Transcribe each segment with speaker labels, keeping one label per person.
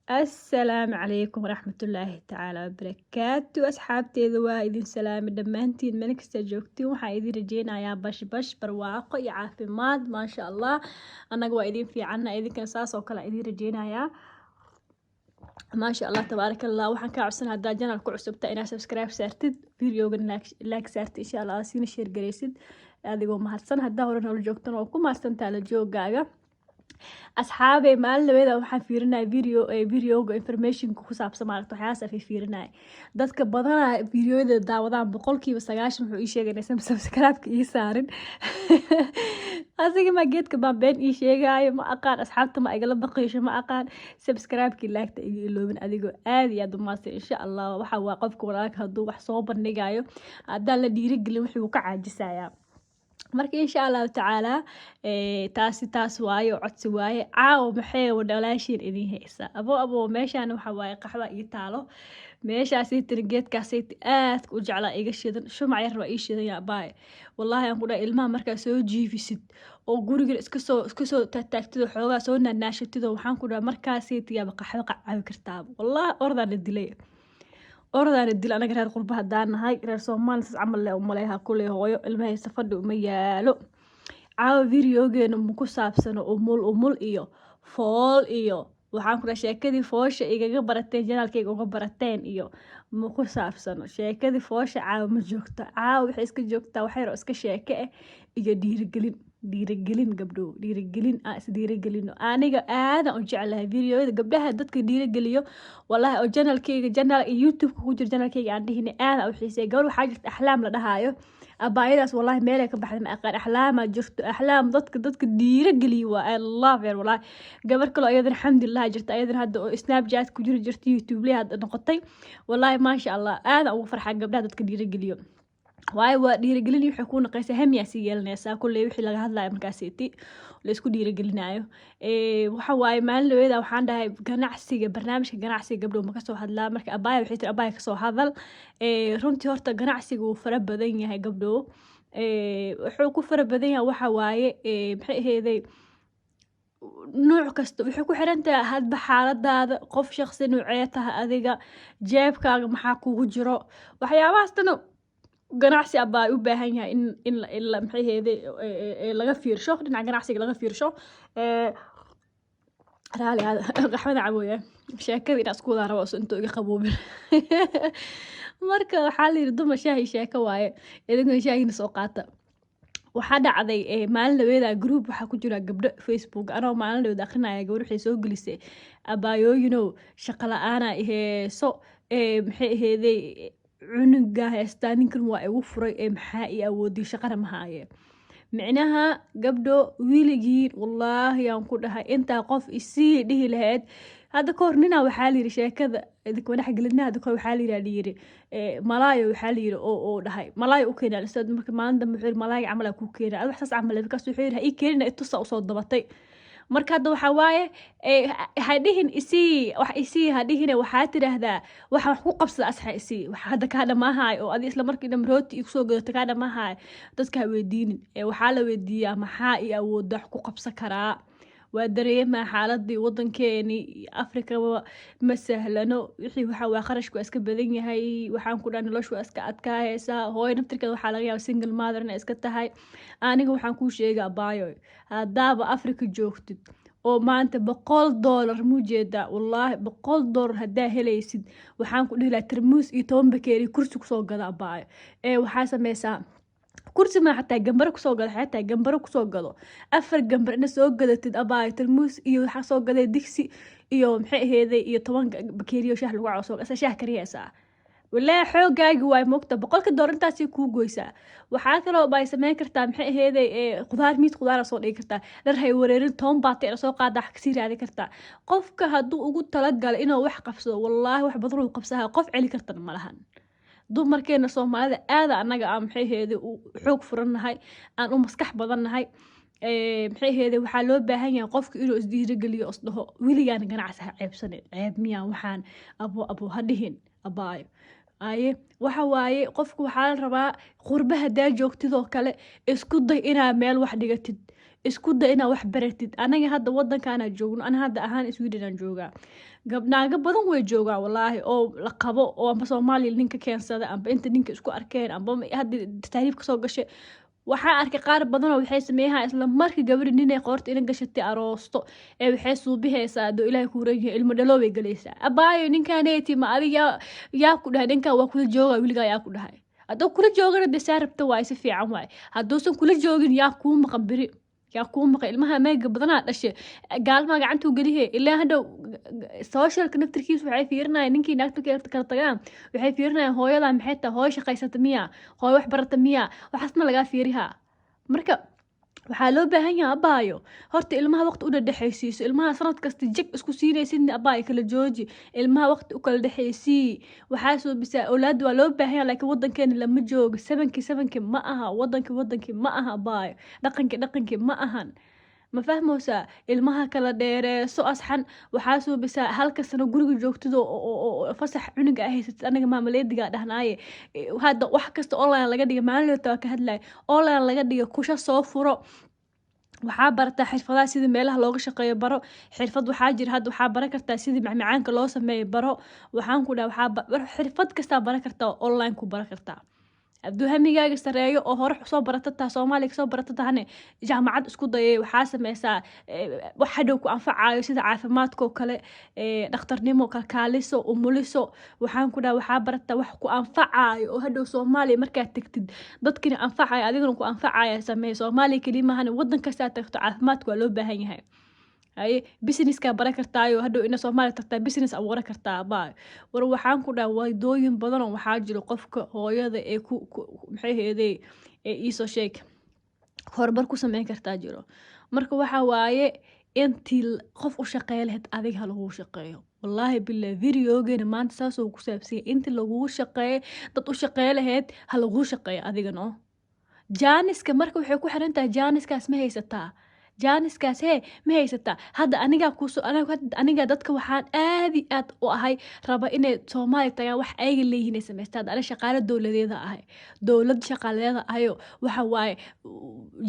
Speaker 1: السلام عليكم ورحمة الله تعالى وبركاته أصحابتي إذن سلام دمانتين من كستا joogtiin waxaa idin rajeynayaa bash barwaaqo iyo caafimaad maasha Allah anaga waa idin fiicanna idinkana saas oo kale idin rajeynayaa maasha Allah tabaarakallah waxaan ka codsan hadaa channel ku cusubta inaad subscribe saartid videoga like saartid insha Allah sina share gareysid adigoo mahadsan hadaa hore nolol joogtana oo ku mahadsantaa la joogaaga asxaabe maalin waxaan fiirinay videoga information ku saabsan maaragtay waxyaas af fiirinay dadka badana videoyada daawadaan 90% wuxuu ii sheegay inaysan subscribe-ka ii saarin asiga ma geedka baan been ii sheegay ma aqaan asxaabta ma igala baqaysho ma aqaan subscribe-ki like-ta iga iloobin adigoo aad iyo aad u maasay insha Allah waxa waa qofka walaalka haduu wax soo bandhigayo hadaa la dhiirigelin wuxuu ka caajisayaa marka insha Allah taala taas waayo codsi waaye caaw maxay walaashin idin haysa abo meeshan waxa waaye qaxwa ii taalo meeshaasi geedkaasi aad u jeclaa iga shidan shumac yar waa ii shidan yaa baay wallahi aan ku dhahay ilmaha markaa soo jiifisid oo guriga iska soo taagtid xoogaa soo naashatid waxaan ku dhahay markaasi tiyaaba qaxwa qacabi kartaa wallahi ordaan dilay anaga reer qurba hadaan nahay reer Soomaaliya camal leh umaleeyaha kulay hooyo ilmahay safadhu uma yaalo caawa videogeena ma ku saabsano umul iyo fool iyo waxaan ku sheekadii foosha igaga barateen janaalkayga uga barateen iyo ma ku saabsano sheekadii foosha caawa ma joogto caawa waxay iska joogtaa wax yar oo iska sheeke ah iyo dhiirigelin gabdho dhiirigelin is dhiirigelino aniga aad aan u jeclahay videoyada gabdhaha dadka dhiirigeliyo wallahi oo channel YouTube ku jira channelkayga aan dhihine aad aan u xiisay gabar waxaa jirta axlaam la dhahayo abaayadaas wallahi meel ay ka baxday ma aqaan axlaam jirto axlaam dadka dhiirigeliyo waa I love her wallahi gabar kale ayadana alxamdulillah jirta ayadana hadda oo Snapchat ku jirta YouTube leh hadda noqotay wallahi ma sha Allah aad aan ugu farxay gabdhaha dadka dhiirigeliyo waayo waa dhiirigelin waxay ku naqaysaa hamiyaasi yeelanaysaa kullee wixii laga hadlayo markaasiti la isku dhiirigelinayo waxa waaye maalin waxaan dhahay barnaamijka ganacsiga gabdho ma ka soo hadlaa marka abaaya waxay tiri abaaya ka soo hadal runtii horta ganacsiga uu fara badan yahay gabdho wuxuu ku fara badan yahay waxa waaye maxay ahaydey nooc kasta waxay ku xiran tahay hadba xaaladaada qof shakhsi noocee tahay adiga jeebkaaga maxaa kugu jiro waxyaabahaas tan ganacsi abaa u baahan yahay in la maxay heeday laga fiirsho dhinaca ganacsiga laga fiirsho raali qaxwada cabooya sheekada inaad isku wada rabo intuu iga qaboobin marka waxaa la yiri dumar shaahi sheeko waaye idinkuna shaahina soo qaata waxaa dhacday maalin group waxaa ku jira gabdho Facebook anoo maalin akhrinaya gabar waxay soo gelisay abaayooyinow shaqo la'aana heeso maxay heeday cunuga heestaa ninkan waa igu furay maxaa ii awoodii shaqana ma haaye micnaha gabdho wiiligiin wallaahi aan ku dhahay intaa qof isii dhihi lahayd hadda ka hor ninaa waxaa la yiri sheekada idinka wadax gelinaa hadda ka hor waxaa la yiri malaayo waxaa la yiri oo dhahay malaayo u keenaa isad marka maalin dambe wuxuu yiri malaayo camal ku keenaa wax saas camal markaas wuxuu yiri ha ii keenina itusa u soo dabatay marka hadda waxa waaye hadhihin isii hadhihin waxaa tiraahdaa waxa wax ku qabsada asxa isii waxa hadda ka dhamahay oo adi isla markii dhamrooti igu soo gadato ka dhamahay dadka weydiinin waxaa la weydiiyaa maxaa ii awood wax ku qabsan karaa waa dareemaa xaaladii wadankeeni Afrika ma sahlano wixii waxa waa qarashku iska badan yahay waxaan ku dhahay noloshu iska adkaayaysa hooyo naftirkeeda waxa laga yaabaa single mother inay iska tahay aniga waxaan ku sheegaa baayo hadaaba Afrika joogtid oo maanta $100 mujeeda wallahi $100 hadaa helaysid waxaan ku dhihi lahaa tarmuus iyo 10 bakeeri kursi ku soo gada baayo waxaa sameysaa kursi ma xataa gambaro ku soo gado xataa gambaro ku soo gado 4 gambar ina soo gadatid abaay tarmuus iyo waxa soo gaday digsi iyo maxay ahaydey iyo 10 bakeeriyo shaah lagu caaso asa shaah kariyaysa wallahi xoogaaga way moogta $100 intaas ku goysaa waxa kale oo bay sameyn kartaa maxay ahaydey khudaar soo dhigi kartaa dhar hay wareerin 10 baatay soo qaada wax kasii raadi kartaa qofka haduu ugu talagalay inuu wax qabsado wallahi wax badan uu qabsaha qof celi kartan ma lahan dumarkeena Soomaalida aad anaga aan maxay heeday xoog furanahay aan u maskax badannahay maxay heeday waxa loo baahan yahay qofka inuu isdiirigeliyo isdhaho wiligaan ganacsi ceebsaneed ceeb miyaa waxaan abo hadhihin abaayo aye waxa waaye qofku waxa la rabaa qurbaha daa joogtid oo kale isku day inaa meel wax dhigatid isku day inaad wax baratid. Anaga hadda waddankaana joogno, ana hadda ahaan Sweden aan joogaa. Naago badan way joogaan wallaahi oo la qabo oo amba Soomaali ninka keensada amba inta ninka isku arkeen amba hadda taariif kasoo gashay. Waxaan arkay qaar badan oo waxay sameeyaan isla markii gabadhi ninay qoorta ina gashatay aroosto ee waxay suubihaysaa doo Ilaahay ku rayn ilmo dhalo way galaysaa. Abaayo ninkaneeti ma adiga yaa ku dhahay ninka waa kula jooga wiligaa yaa ku dhahay. Hadduu kula joogana dee saarabta waa si fiican waay. Hadduusan kula joogin yaa kuu maqan biri. Yaa kuu maqan ilmaha meega badanaa dhashay gaalma gacantuu galihe ilaa hadda socialka naftirkiisa waxay fiirinayaan ninkii naagta kala tagaan waxay fiirinayaan hooyada maxay tahay hooyo shaqaysata miya hooyo wax barata miya waxaasna lagaa fiirihaa. Marka waxaa loo baahan yahay abaayo horta ilmaha waqti u dhexaysiiso ilmaha sanad kasta jag isku siinaysid abaayo kala jooji ilmaha waqti u kala dhexaysii waxaa soo bisaa awlaad waa loo baahan yahay laakiin waddankeena lama joogo sabanki ma aha waddanki ma aha abaayo dhaqanki ma ahan ma fahmoosaa ilmaha kala dheereeso asxan waxaa soo bisaa halka sano guriga joogtida oo fasax cunuga ah haysatid anaga maamaleediga dhahnaaye hadda wax kasta online laga dhiga maalinta waa ka hadlay online laga dhiga kusha soo furo waxaa barataa xirfadaha sida meelaha looga shaqeeyo baro xirfad waxaa jira hadda waxaa baran kartaa sidii macmacaanka loo sameeyo baro waxaan ku dhaha xirfad kastaa baran kartaa oo online ku baran kartaa hadduu hamigaaga sareeyo oo hore soo baratataa Soomaaliga soo baratataane jaamacad isku dayay waxaa sameysaa wax hadhow ku anfacayo sida caafimaadka kale dhakhtarnimo kalkaaliso umuliso waxaan ku dhaha waxaa barataa wax ku anfacayo oo hadhow Soomaaliya markaad tagtid dadkina anfacayo adiguna ku anfacayo sameey Soomaaliya kalimahan waddan kasta tagto caafimaadku waa loo baahan yahay. business ka baran kartaayo hadhow ina Soomaaliya tagtaa business abuuran kartaa baa war waxaan ku dhahay waydooyin badan oo waxaa jiro qofka hooyada ee ku maxay heeday ee iso sheeg horbar ku sameyn kartaa jiro marka waxa waaye intii qof u shaqeey lahayd adiga lagu shaqeeyo wallahi billahi videogeena maanta saas oo ku saabsan intii lagu shaqeey dad u shaqeey lahayd ha lagu shaqeeyo adiga no jaaniska marka waxay ku xiran tahay jaaniskaas ma haysataa jaaniskaas ma haysataa hadda aniga dadka waxaan aad u ahay raba inay Soomaali tagaan wax ay leeyihiin sameystaan ana shaqaale dawladeeda ahay dawlad shaqaaleeda ayo waxa waaye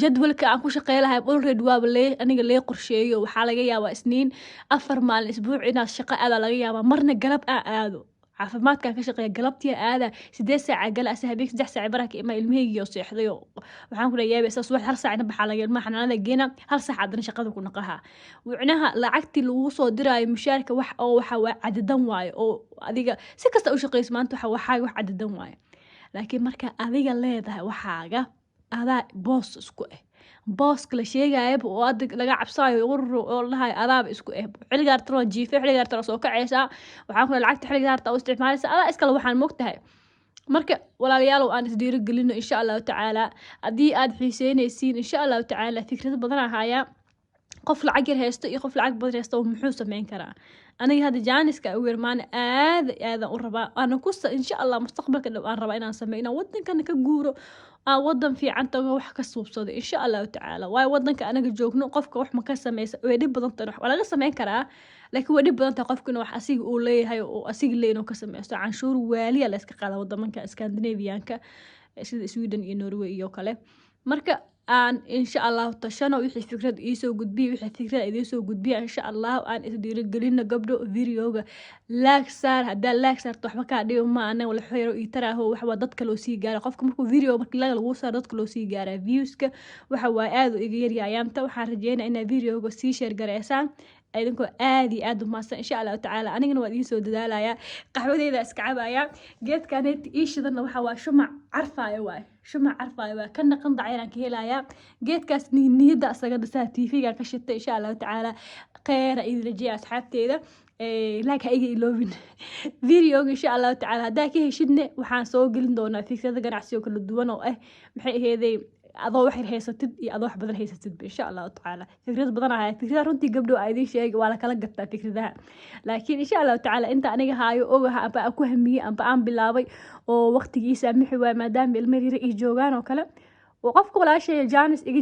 Speaker 1: jadwalka aan ku shaqeey lahay already waa aniga lee qorsheeyo waxa laga yaabaa isniin 4 maalin isbuuc inaad shaqo aad laga yaabaa marna galab aado caafimaadka ka shaqeeya galabtii aada 8 saac gal asa habeen 3 saac baraka ima ilmahayga oo seexday waxaan ku leeyahay saas wax hal saac baxaa laga ilmaha xanaanada geena hal saac adana shaqada ku naqaha wicnaha lacagtii lagu soo diraayo mushaarka wax oo waxa waa cadadan waayo oo adiga si kasta u shaqeys maanta wax cadadan waayo laakiin marka adiga leedahay waxaaga adaa boss isku boss kala sheegayay oo adag laga cabsaayo oo lahay adaab isku xiligaar tiro jiifay xiligaar tiro soo kacaysa waxaan ku lacagta xiligaar taa u isticmaalaysa adaa iskala waxaan moogtahay marka walaalayaal aan isdiiri galino insha Allah taala hadii aad xiiseynaysiin insha Allah taala fikrado badan ahaya qof lacag yar haysto iyo qof lacag badan haysto muxuu sameyn karaa aniga hada jaaniska u yarmaan aad u rabaa ana ku insha Allah mustaqbalka dhow aan rabaa inaan sameeyno waddankan ka guuro waddan fiican tago wax ka suubsado insha Allah taala way waddanka anaga joogno qofka wax ma ka sameeysa way dhib badan tahay wax laga sameyn karaa laakiin way dhib badan tahay qofkuna wax asiga uu leeyahay oo asiga leeyno ka sameeysto canshuur waaliya la iska qaada waddamanka Scandinavianka sida Sweden iyo Norway iyo kale marka aan insha Allah tashano wixii fikrad iisoo gudbiyo wixii fikrad idiisoo gudbiyo insha Allah aan isdiiri galino gabdho videoga like saar hada like saarto waxba ka dhigo ma ana wala xiro ii taraaho wax waa dadka loo sii gaaro qofka markuu video markii lagu saar dadka loo sii gaara viewska waxa waa aad u iga yaryaayanta waxaan rajeynayaa in videoga sii share gareysaan idinkoo aad u maasan insha Allah taala anigana waa idin soo dadaalaya qaxwadeyda iska cabaya geedkaneet iishadana waxa waa shumac carfaayo waa kan naqan dacayran ka helaya geedkaas niyada asaga dhasaa TV-ga ka shitay insha Allah taala khayr idin rajeeyo asxaabteeda like ha iga iloobin videoga insha Allah taala hadaa ka heshidne waxaan soo gelin doonaa fikrada ganacsiga kala duwan oo maxay aheeday adoo wax haysatid iyo adoo wax badan haysatid insha Allah taala fikrad badan ahay fikrada runtii gabdho ay idin sheegay waa la kala gataa fikradaha laakiin insha Allah taala inta aniga haayo ogaha aba ku hamiyay aba aan bilaabay oo waqtigiisa mixi waa maadaama ilmo yar ay joogaan oo kale وقفك ولا شيء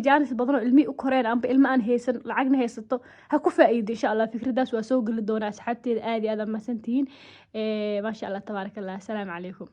Speaker 1: جانس بدنو علمي وكورين أم بإلما أن هيسن لعقنا هيسطو هكو فائد إن شاء الله فكرة داس وسوق اللي دونا أسحبتي آدي ما سنتين ما شاء الله تبارك الله السلام عليكم.